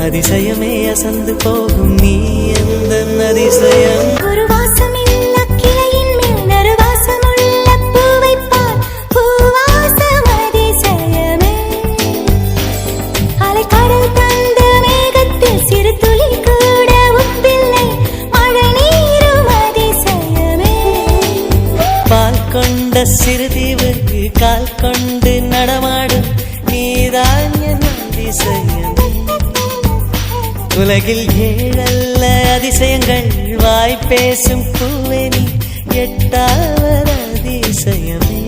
அதிசயமே அசந்து போகும் நீ எந்த அதிசயம். ஒரு வாசமில்ல கிளையின் மேல் நறுவாசமுள்ள பூவை பார் பூவாசம் அதிசயமே. அலைக்கடல் தந்த மேகத்தில் சிறு துளி கூட உப்பில்லை மழை நீரும் அதிசயமே. பால் கொண்ட சிறுதீவுக்கு கால் கொண்டு நடமாடும் நீதான் என் அதிசயம். உலகில் ஏழல்ல அதிசயங்கள் வாய் பேசும் பூவே நீ எட்டாவது அதிசயமே.